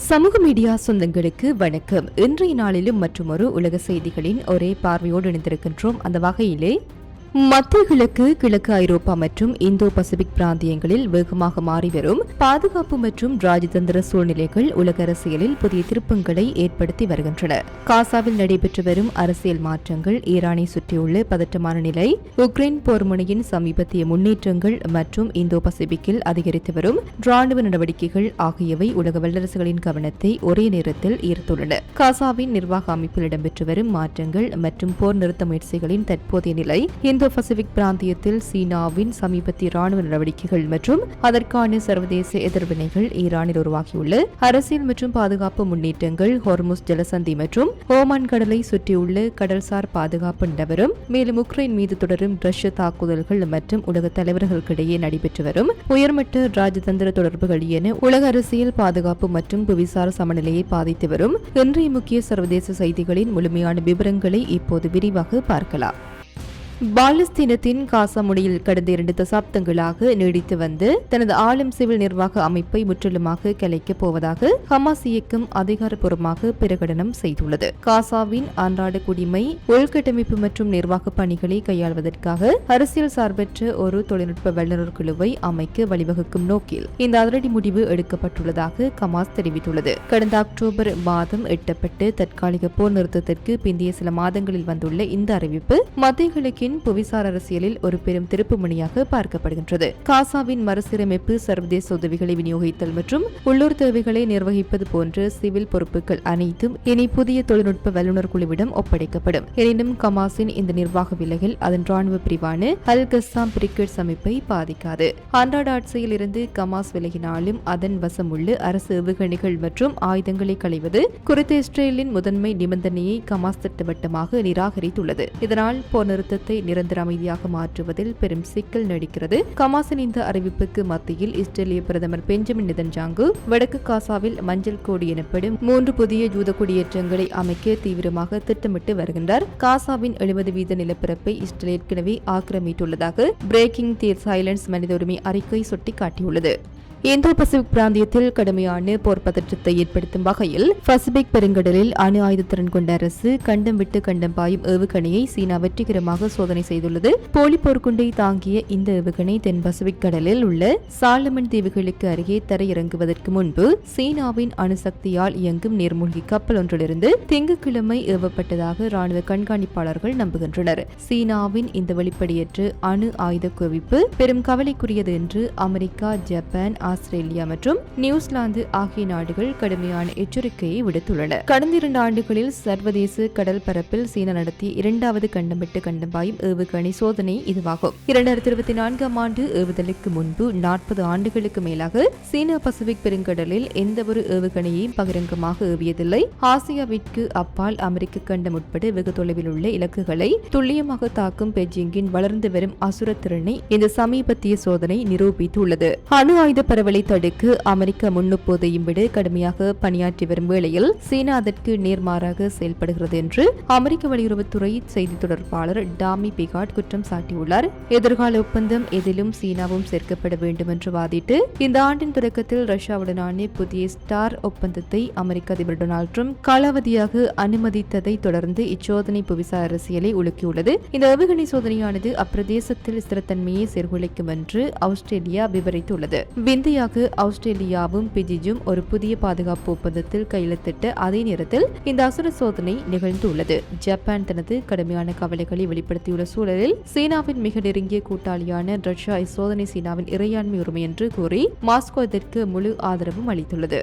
சமூக மீடியா சொந்தங்களுக்கு வணக்கம். இன்றைய நாளிலும் மற்றொரு உலக செய்திகளின் ஒரே பார்வையோடு இணைந்திருக்கின்றோம். அந்த வகையிலே மத்திய கிழக்கு, கிழக்கு ஐரோப்பா மற்றும் இந்தோ பசிபிக் பிராந்தியங்களில் வேகமாக மாறிவரும் பாதுகாப்பு மற்றும் ராஜதந்திர சூழ்நிலைகள் உலக அரசியலில் புதிய திருப்பங்களை ஏற்படுத்தி வருகின்றன. காசாவில் நடைபெற்று வரும் அரசியல் மாற்றங்கள், ஈரானை சுற்றியுள்ள பதற்றமான நிலை, உக்ரைன் போர் முனையின் சமீபத்திய முன்னேற்றங்கள் மற்றும் இந்தோ பசிபிக்கில் அதிகரித்து வரும் ராணுவ நடவடிக்கைகள் ஆகியவை உலக வல்லரசுகளின் கவனத்தை ஒரே நேரத்தில் ஈர்த்துள்ளன. காசாவின் நிர்வாக அமைப்பில் இடம்பெற்று வரும் மாற்றங்கள் மற்றும் போர் நிறுத்த முயற்சிகளின் தற்போதைய நிலை, இந்தோ பசிபிக் பிராந்தியத்தில் சீனாவின் சமீபத்திய ராணுவ நடவடிக்கைகள் மற்றும் அதற்கான சர்வதேச எதிர்வினைகள், ஈரானில் உருவாகியுள்ள அரசியல் மற்றும் பாதுகாப்பு முன்னேற்றங்கள், ஹோர்முஸ் ஜலசந்தி மற்றும் ஓமான் கடலை சுற்றியுள்ள கடல்சார் பாதுகாப்பு நிலவரம், மேலும் உக்ரைன் மீது தொடரும் ரஷ்ய தாக்குதல்கள் மற்றும் உலக தலைவர்களுக்கிடையே நடைபெற்று வரும் உயர்மட்ட ராஜதந்திர தொடர்புகள் என உலக அரசியல், பாதுகாப்பு மற்றும் புவிசார் சமநிலையை பாதித்து வரும் இன்றைய முக்கிய சர்வதேச செய்திகளின் முழுமையான விவரங்களை இப்போது விரிவாக பார்க்கலாம். பாலஸ்தீனத்தின் காசா முனையில் கடந்த 2 தசாப்தங்களாக நீடித்து வந்து தனது ஆளும் சிவில் நிர்வாக அமைப்பை முற்றிலுமாக கலைக்கப் போவதாக ஹமாஸ் இயக்கம் அதிகாரப்பூர்வமாக பிரகடனம் செய்துள்ளது. காசாவின் அன்றாட குடிமை, உள்கட்டமைப்பு மற்றும் நிர்வாக பணிகளை கையாள்வதற்காக அரசியல் சார்பற்ற ஒரு தொழில்நுட்ப வல்லுநர் குழுவை அமைக்க வழிவகுக்கும் நோக்கில் இந்த அதிரடி முடிவு எடுக்கப்பட்டுள்ளதாக ஹமாஸ் தெரிவித்துள்ளது. கடந்த அக்டோபர் மாதம் எட்டப்பட்ட தற்காலிக போர் நிறுத்தத்திற்கு பிந்தைய சில மாதங்களில் வந்துள்ள இந்த அறிவிப்பு மத்திய கிழக்கின் புவிசார் அரசியலில் ஒரு பெரும் திருப்பு முனையாக பார்க்கப்படுகின்றது. காசாவின் மறுசீரமைப்பு, சர்வதேச உதவிகளை விநியோகித்தல் மற்றும் உள்ளூர் தேவைகளை நிர்வகிப்பது போன்ற சிவில் பொறுப்புகள் அனைத்தும் இனி புதிய தொழில்நுட்ப வல்லுநர் குழுவிடம் ஒப்படைக்கப்படும். எனினும் ஹமாஸின் இந்த நிர்வாக விலகல் அதன் ராணுவ பிரிவான அல் கஸ்ஸாம் பிரிகேட்ஸ் அமைப்பை பாதிக்காது. அன்றாட ஆட்சியில் இருந்து ஹமாஸ் விலகினாலும் அதன் வசம் உள்ள அரசு ஏவுகணைகள் மற்றும் ஆயுதங்களை களைவது குறித்த இஸ்ரேலின் முதன்மை நிபந்தனையை ஹமாஸ் திட்டவட்டமாக நிராகரித்துள்ளது. இதனால் போர் நிறுத்தத்தை நிரந்தர அமைதியாக மாற்றுவதில் பெரும் சிக்கல் நீடிக்கிறது. ஹமாஸின் இந்த அறிவிப்புக்கு மத்தியில் இஸ்ரேலிய பிரதமர் பெஞ்சமின் நெதன்யாகு வடக்கு காசாவில் மஞ்சள் கோடு எனப்படும் 3 புதிய யூத குடியேற்றங்களை அமைக்க தீவிரமாக திட்டமிட்டு வருகின்றார். காசாவின் 70% நிலப்பரப்பை இஸ்ரேல் ஏற்கனவே ஆக்கிரமித்துள்ளதாக பிரேக்கிங் தி சைலன்ஸ் மனித உரிமை அறிக்கை சுட்டிக்காட்டியுள்ளது. இந்தோ பசிபிக் பிராந்தியத்தில் கடுமையான போர் பதற்றத்தை ஏற்படுத்தும் வகையில் பசிபிக் பெருங்கடலில் அணு ஆயுத திறன் கொண்ட அரசு கண்டம் விட்டு கண்டம் பாயும் ஏவுகணையை சீனா வெற்றிகரமாக சோதனை செய்துள்ளது. போலி போர்க்குண்டை தாங்கிய இந்த ஏவுகணை தென் பசிபிக் கடலில் உள்ள சாலமன் தீவுகளுக்கு அருகே தரையிறங்குவதற்கு முன்பு சீனாவின் அணுசக்தியால் இயங்கும் நீர்மூழ்கி கப்பல் ஒன்றிலிருந்து திங்கட்கிழமை ஏவப்பட்டதாக ராணுவ கண்காணிப்பாளர்கள் நம்புகின்றனர். சீனாவின் இந்த வெளிப்படையற்ற அணு ஆயுத குவிப்பு பெரும் கவலைக்குரியது என்று அமெரிக்கா, ஜப்பான், ஆஸ்திரேலியா மற்றும் நியூசிலாந்து ஆகிய நாடுகள் கடுமையான எச்சரிக்கையை விடுத்துள்ளன. கடந்த 2 ஆண்டுகளில் சர்வதேச கடல் பரப்பில் சீனா நடத்திய 2வது கண்டம் விட்டு கண்டம் பாயும் ஏவுகணை சோதனை இதுவாகும். 2024ஆம் ஆண்டு ஏவுதலுக்கு முன்பு 40 ஆண்டுகளுக்கு மேலாக சீனா பசிபிக் பெருங்கடலில் எந்தவொரு ஏவுகணையையும் பகிரங்கமாக ஏவியதில்லை. ஆசியாவிற்கு அப்பால் அமெரிக்க கண்டம் உட்பட வெகு தொலைவில் உள்ள இலக்குகளை துல்லியமாக தாக்கும் பெய்ஜிங்கின் வளர்ந்து வரும் அசுர திறனை இந்த சமீபத்திய சோதனை நிரூபித்துள்ளது. அணு ஆயுத பரவலை தடுக்க அமெரிக்கா முன்னெப்போதையும் விட கடுமையாக பணியாற்றி வரும் வேளையில் சீனா அதற்கு நேர்மாறாக செயல்படுகிறது என்று அமெரிக்க வெளியுறவுத்துறை செய்தி தொடர்பாளர் டாமி பிகாட் குற்றம் சாட்டியுள்ளார். எதிர்கால ஒப்பந்தம் எதிலும் சீனாவும் சேர்க்கப்பட வேண்டும் என்று வாதிட்டு இந்த ஆண்டின் தொடக்கத்தில் ரஷ்யாவுடனான புதிய ஸ்டார் ஒப்பந்தத்தை அமெரிக்க அதிபர் டொனால்ட் ட்ரம்ப் காலாவதியாக அனுமதித்ததை தொடர்ந்து இச்சோதனை புவிசார் அரசியலை உலுக்கியுள்ளது. இந்த ஏவுகணை சோதனையானது அப்பிரதேசத்தில் ஸ்திரத்தன்மையை சீர்குலைக்கும் என்று ஆஸ்திரேலியா விவரித்துள்ளது. இந்தியாக ஆஸ்திரேலியாவும் பிஜியும் ஒரு புதிய பாதுகாப்பு ஒப்பந்தத்தில் கையெழுத்திட்ட அதே நேரத்தில் இந்த அசுர சோதனை நிகழ்ந்துள்ளது. ஜப்பான் தனது கடுமையான கவலைகளை வெளிப்படுத்தியுள்ள சூழலில் சீனாவின் மிக நெருங்கிய கூட்டாளியான ரஷ்யா இச்சோதனை சீனாவின் இறையாண்மை உரிமை என்று கூறி மாஸ்கோ இதற்கு முழு ஆதரவும் அளித்துள்ளது.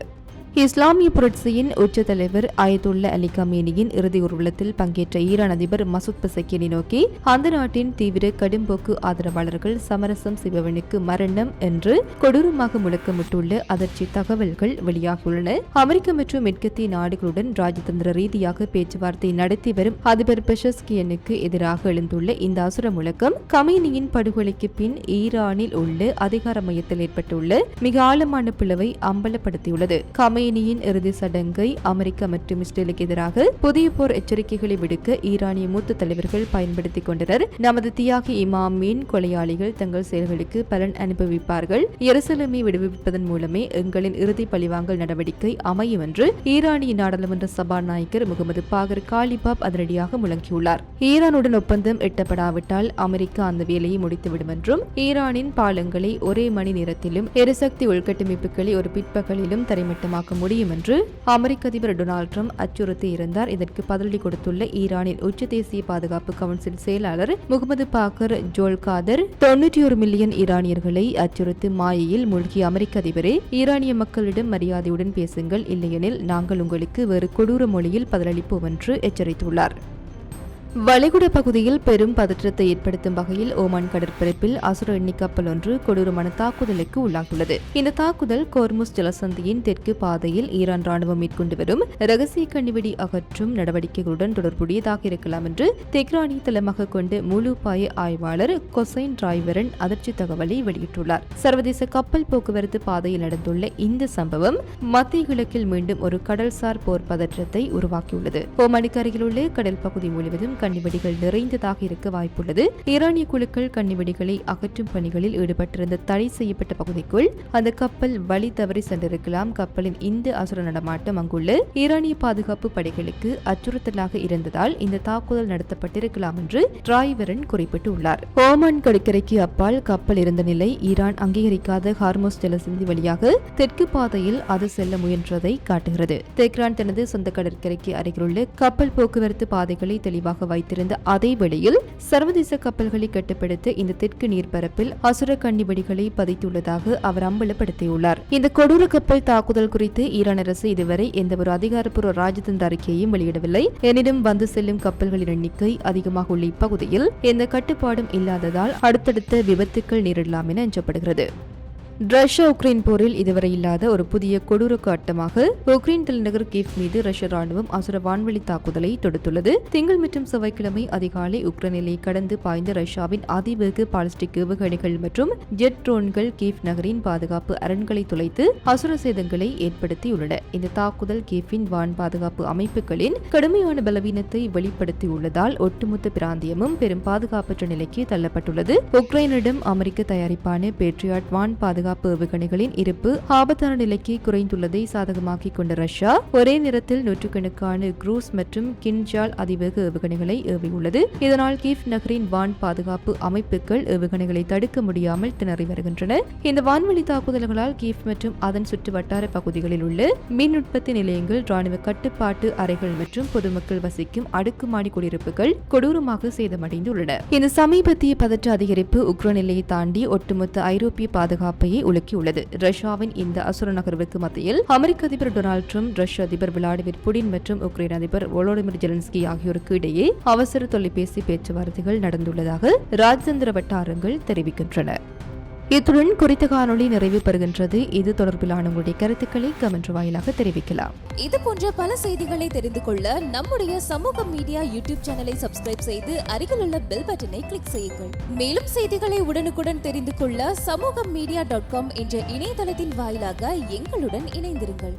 இஸ்லாமிய புரட்சியின் உச்ச தலைவர் அயதுல்லா அலி கமேனியின் இறுதி ஊர்வலத்தில் பங்கேற்ற ஈரான் அதிபர் மசூத் பெசக்கினை நோக்கி அந்த நாட்டின் தீவிர கடும்போக்கு ஆதரவாளர்கள் சமரசம் செய்பவனுக்கு மரணம் என்று கொடூரமாக முழக்கமிட்டுள்ள அதிர்ச்சி தகவல்கள் வெளியாகியுள்ளன. அமெரிக்க மற்றும் மேற்கத்திய நாடுகளுடன் ராஜதந்திர ரீதியாக பேச்சுவார்த்தை நடத்தி வரும் அதிபர் பெஷஸ்கியனுக்கு எதிராக எழுந்துள்ள இந்த அசுர முழக்கம் கமேனியின் படுகொலைக்கு பின் ஈரானில் உள்ள அதிகார மையத்தில் ஏற்பட்டுள்ள மிக ஆழமான பிளவை அம்பலப்படுத்தியுள்ளது. கொமேனியின் இறுதி சடங்கை அமெரிக்கா மற்றும் இஸ்ரேலுக்கு எதிராக புதிய போர் எச்சரிக்கைகளை விடுக்க ஈரானிய மூத்த தலைவர்கள் பயன்படுத்திக் கொண்டனர். நமது தியாகி இமாமின் கொலையாளிகள் தங்கள் செயல்களுக்கு பலன் அனுபவிப்பார்கள். எருசலேமை விடுவிப்பதன் மூலமே எங்களின் இறுதி பழிவாங்கல் நடவடிக்கை அமையும் என்று ஈரானிய நாடாளுமன்ற சபாநாயகர் முகமது பாகர் காலிபாப் அதிரடியாக முழங்கியுள்ளார். ஈரானுடன் ஒப்பந்தம் எட்டப்படாவிட்டால் அமெரிக்கா அந்த வேலையை முடித்துவிடும் என்றும் ஈரானின் பாலங்களை ஒரே மணி நேரத்திலும் எரிசக்தி உள்கட்டமைப்புகளை ஒரு பிற்பகலிலும் தரைமட்டமாக்க முடியும் என்று அமெரிக்க அதிபர் டொனால்ட் ட்ரம்ப் அச்சுறுத்தி இருந்தார். இதற்கு பதிலடி கொடுத்துள்ள ஈரானின் உச்ச தேசிய பாதுகாப்பு கவுன்சில் செயலாளர் முகமது பாக்கர் ஜோல்காதர் 91 மில்லியன் ஈரானியர்களை அச்சுறுத்தும் மாயையில் மூழ்கிய அமெரிக்க அதிபரே, ஈரானிய மக்களிடம் மரியாதையுடன் பேசுங்கள், இல்லையெனில் நாங்கள் உங்களுக்கு வேறு கொடூர மொழியில் பதிலளிப்போம் என்று எச்சரித்துள்ளார். வளைகுடா பகுதியில் பெரும் பதற்றத்தை ஏற்படுத்தும் வகையில் ஓமான் கடற்பரப்பில் அசுர எண்ணெய் கப்பல் ஒன்று கொடூரமான தாக்குதலுக்கு உள்ளாகியுள்ளது. இந்த தாக்குதல் கோர்முஸ் ஜலசந்தியின் தெற்கு பாதையில் ஈரான் ராணுவம் மேற்கொண்டு வரும் ரகசிய கண்ணிவெடி அகற்றும் நடவடிக்கைகளுடன் தொடர்புடையதாக இருக்கலாம் என்று தெஹ்ரானை தளமாக கொண்டு மூலோபாய ஆய்வாளர் கொசைன் டிரைவரன் அதிர்ச்சி தகவலை வெளியிட்டுள்ளார். சர்வதேச கப்பல் போக்குவரத்து பாதையில் நடந்துள்ள இந்த சம்பவம் மத்திய கிழக்கில் மீண்டும் ஒரு கடல்சார் போர் பதற்றத்தை உருவாக்கியுள்ளது. ஓமானுக்கு அருகில் உள்ள கடல் பகுதி முழுவதும் கண்ணிவெடிகள் நிறைந்ததாக இருக்க வாய்ப்புள்ளது. ஈரானிய குழுக்கள் கண்ணிவெடிகளை அகற்றும் பணிகளில் ஈடுபட்டிருந்த தடை செய்யப்பட்ட பகுதிக்குள் அந்த கப்பல் வழி தவறி சென்றிருக்கலாம். கப்பலின் இந்த அசுர நடமாட்டம் அங்குள்ள ஈரானிய பாதுகாப்பு படைகளுக்கு அச்சுறுத்தலாக இருந்ததால் இந்த தாக்குதல் நடத்தப்பட்டிருக்கலாம் என்று டிரைவரன் குறிப்பிட்டுள்ளார். ஓமான் கடற்கரைக்கு அப்பால் கப்பல் இருந்த நிலை ஈரான் அங்கீகரிக்காத ஹார்மோஸ் ஜலசந்தி வழியாக தெற்கு பாதையில் அது செல்ல முயன்றதை காட்டுகிறது. தெஹ்ரான் தனது சொந்த கடற்கரைக்கு அருகிலுள்ள கப்பல் போக்குவரத்து பாதைகளை தெளிவாக வைத்திருந்த அதே வேளையில் சர்வதேச கப்பல்களை கட்டுப்படுத்த இந்த தெற்கு நீர்ப்பரப்பில் அசுர கண்ணிவெடிகளை பதித்துள்ளதாக அவர் அம்பலப்படுத்தியுள்ளார். இந்த கொடூர கப்பல் தாக்குதல் குறித்து ஈரான் அரசு இதுவரை எந்தவொரு அதிகாரப்பூர்வ ராஜதந்திர அறிக்கையையும் வெளியிடவில்லை. எனினும் வந்து செல்லும் கப்பல்களின் எண்ணிக்கை அதிகமாக உள்ள இப்பகுதியில் எந்த கட்டுப்பாடும் இல்லாததால் அடுத்தடுத்த விபத்துக்கள் நேரிடலாம் என அஞ்சப்படுகிறது. ரஷ்யா உக்ரைன் போரில் இதுவரை இல்லாத ஒரு புதிய கொடூர கட்டமாக உக்ரைன் தலைநகர் கீவ் மீது ரஷ்ய ராணுவம் அசுர வான்வெளி தாக்குதலை தொடுத்துள்ளது. திங்கள் மற்றும் செவ்வாய்க்கிழமை அதிகாலை உக்ரைன் எல்லையை கடந்து பாய்ந்த ரஷ்யாவின் அதிவேக பாலிஸ்டிக் ஏவுகணைகள் மற்றும் ஜெட் ட்ரோன்கள் கீவ் நகரின் பாதுகாப்பு அரண்களை துளைத்து அசுர சேதங்களை ஏற்படுத்தியுள்ளன. இந்த தாக்குதல் கீவின் வான் பாதுகாப்பு அமைப்புகளின் கடுமையான பலவீனத்தை வெளிப்படுத்தியுள்ளதால் ஒட்டுமொத்த பிராந்தியமும் பெரும் பாதுகாப்பற்ற நிலைக்கு தள்ளப்பட்டுள்ளது. உக்ரைனிடம் அமெரிக்க தயாரிப்பான பேட்ரியாட் வான் பாதுகாப்பு ஏவுகணைகளின் இருப்பு ஆபத்தான நிலைக்கு குறைந்துள்ளதை சாதகமாக்கிக் கொண்ட ரஷ்யா ஒரே நேரத்தில் நூற்றுக்கணக்கான குரூஸ் மற்றும் கின்ஜால் அதிவேக ஏவுகணைகளை ஏவியுள்ளது. இதனால் கீவ் நகரின் வான் பாதுகாப்பு அமைப்புகள் ஏவுகணைகளை தடுக்க முடியாமல் திணறி வருகின்றன. இந்த வான்வெளி தாக்குதல்களால் கீவ் மற்றும் அதன் சுற்று வட்டார பகுதிகளில் உள்ள மின் உற்பத்தி நிலையங்கள், ராணுவ கட்டுப்பாட்டு அறைகள் மற்றும் பொதுமக்கள் வசிக்கும் அடுக்குமாடி குடியிருப்புகள் கொடூரமாக சேதமடைந்துள்ளன. இந்த சமீபத்திய பதற்ற அதிகரிப்பு உக்ரைன் எல்லையை தாண்டி ஒட்டுமொத்த ஐரோப்பிய பாதுகாப்பை உலுக்கியுள்ளது. ரஷ்யாவின் இந்த அசுர நகர்வுக்கு மத்தியில் அமெரிக்க அதிபர் டொனால்ட் ட்ரம்ப், ரஷ்ய அதிபர் விளாடிமிர் புடின் மற்றும் உக்ரைன் அதிபர் வோலோடிமிர் ஜெலன்ஸ்கி ஆகியோருக்கு இடையே அவசர தொலைபேசி பேச்சுவார்த்தைகள் நடந்துள்ளதாக ராஜதந்திர வட்டாரங்கள் தெரிவிக்கின்றன. இத்துடன் குறித்த காணொளி நிறைவு பெறுகின்றது. இது தொடர்பிலான உங்களுடைய கருத்துக்களை கமெண்ட் வாயிலாக தெரிவிக்கலாம். இது போன்ற பல செய்திகளை தெரிந்து கொள்ள நம்முடைய சமூக மீடியா யூடியூப் சேனலை சப்ஸ்கிரைப் செய்து அருகிலுள்ள பெல் பட்டனை கிளிக் செய்யுங்கள். மேலும் செய்திகளை உடனுக்குடன் தெரிந்து கொள்ள சமூகமீடியா.com என்ற இணையதளத்தின் வாயிலாக எங்களுடன் இணைந்திருங்கள்.